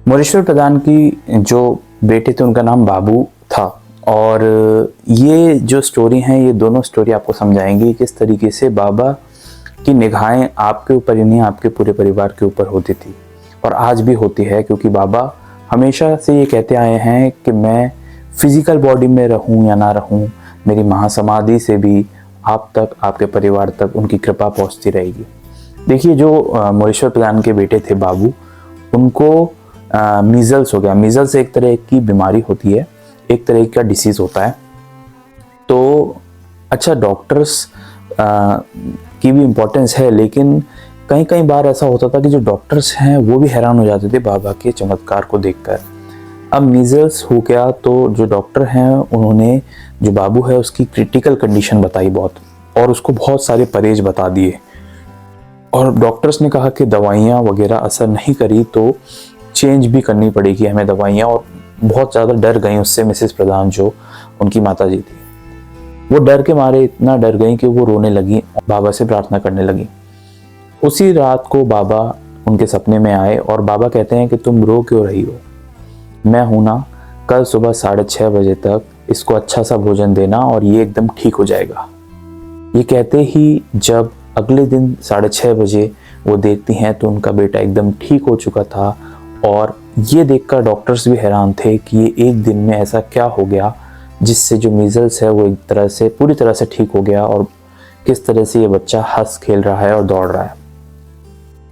मोरेश्वर प्रधान की जो बेटे थे उनका नाम बाबू था। और ये जो स्टोरी हैं, ये दोनों स्टोरी आपको समझाएंगी किस तरीके से बाबा की निगाहें आपके ऊपर ही नहीं, आपके पूरे परिवार के ऊपर होती थी और आज भी होती है। क्योंकि बाबा हमेशा से ये कहते आए हैं कि मैं फिजिकल बॉडी में रहूं या ना रहूं, मेरी महासमाधि से भी आप तक, आपके परिवार तक उनकी कृपा पहुंचती रहेगी। देखिए, जो मोरेश्वर प्रधान के बेटे थे बाबू, उनको मीजल्स हो गया। मीजल्स एक तरह की बीमारी होती है, एक तरह का डिसीज होता है। तो अच्छा, डॉक्टर्स की भी इम्पोर्टेंस है, लेकिन कई कई बार ऐसा होता था कि जो डॉक्टर्स हैं वो भी हैरान हो जाते थे बाबा के चमत्कार को देखकर। अब मीजल्स हो गया तो जो डॉक्टर हैं उन्होंने जो बाबू है उसकी क्रिटिकल कंडीशन बताई बहुत, और उसको बहुत सारे परहेज बता दिए। और डॉक्टर्स ने कहा कि दवाइयाँ वगैरह असर नहीं करी तो चेंज भी करनी पड़ेगी हमें दवाइयाँ। और बहुत ज़्यादा डर गई उससे मिसेस प्रधान, जो उनकी माता जी थी। वो डर के मारे इतना डर गई कि वो रोने लगी, बाबा से प्रार्थना करने लगी। उसी रात को बाबा उनके सपने में आए और बाबा कहते हैं कि तुम रो क्यों रही हो, मैं हूं ना, कल सुबह 6:30 बजे तक इसको अच्छा सा भोजन देना और ये एकदम ठीक हो जाएगा। ये कहते ही जब अगले दिन 6:30 बजे वो देखती हैं तो उनका बेटा एकदम ठीक हो चुका था। और ये देखकर डॉक्टर्स भी हैरान थे कि ये एक दिन में ऐसा क्या हो गया जिससे जो मीजल्स है वो एक तरह से पूरी तरह से ठीक हो गया, और किस तरह से ये बच्चा हंस खेल रहा है और दौड़ रहा है।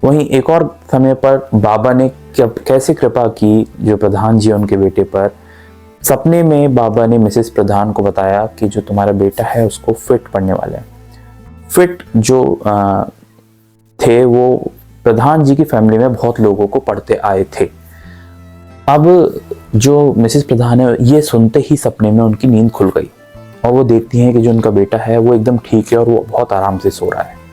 वहीं एक और समय पर बाबा ने कैसे कृपा की जो प्रधान जी उनके बेटे पर। सपने में बाबा ने मिसेस प्रधान को बताया कि जो तुम्हारा बेटा है उसको फिट पड़ने वाले हैं। फिट जो थे वो प्रधान जी की फैमिली में बहुत लोगों को पढ़ते आए थे। अब जो मिसेस प्रधान है, ये सुनते ही सपने में उनकी नींद खुल गई और वो देखती हैं कि जो उनका बेटा है वो एकदम ठीक है और वो बहुत आराम से सो रहा है।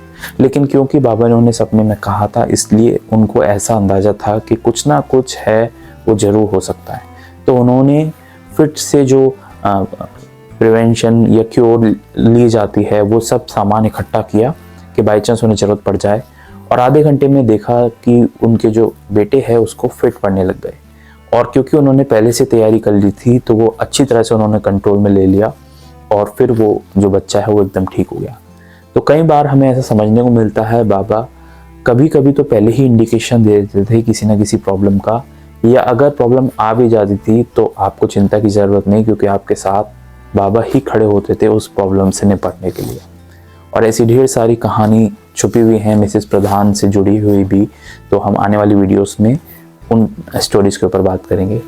लेकिन क्योंकि बाबा ने उन्हें सपने में कहा था, इसलिए उनको ऐसा अंदाजा था कि कुछ ना कुछ है वो जरूर हो सकता है। तो उन्होंने फिट से जो प्रिवेंशन या क्योर ली जाती है वो सब सामान इकट्ठा किया कि बाई चांस उन्हें ज़रूरत पड़ जाए। और आधे घंटे में देखा कि उनके जो बेटे हैं उसको फिट पड़ने लग गए। और क्योंकि उन्होंने पहले से तैयारी कर ली थी तो वो अच्छी तरह से उन्होंने कंट्रोल में ले लिया और फिर वो जो बच्चा है वो एकदम ठीक हो गया। तो कई बार हमें ऐसा समझने को मिलता है बाबा कभी कभी तो पहले ही इंडिकेशन दे देते थे किसी ना किसी प्रॉब्लम का, या अगर प्रॉब्लम आ भी जाती थी तो आपको चिंता की ज़रूरत नहीं, क्योंकि आपके साथ बाबा ही खड़े होते थे उस प्रॉब्लम से निपटने के लिए। और ऐसी ढेर सारी कहानी छुपी हुई हैं मिसेस प्रधान से जुड़ी हुई भी, तो हम आने वाली वीडियोस में उन स्टोरीज के ऊपर बात करेंगे।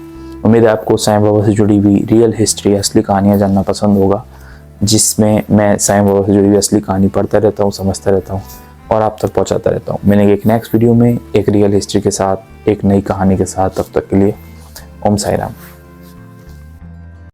उम्मीद है आपको साईं बाबा से जुड़ी हुई रियल हिस्ट्री, असली कहानियाँ जानना पसंद होगा, जिसमें मैं साईं बाबा से जुड़ी हुई असली कहानी पढ़ता रहता हूँ, समझता रहता हूँ और आप तक पहुँचाता रहता हूँ। मैंने एक नेक्स्ट वीडियो में एक रियल हिस्ट्री के साथ, एक नई कहानी के साथ, तब तक के लिए ओम साई राम।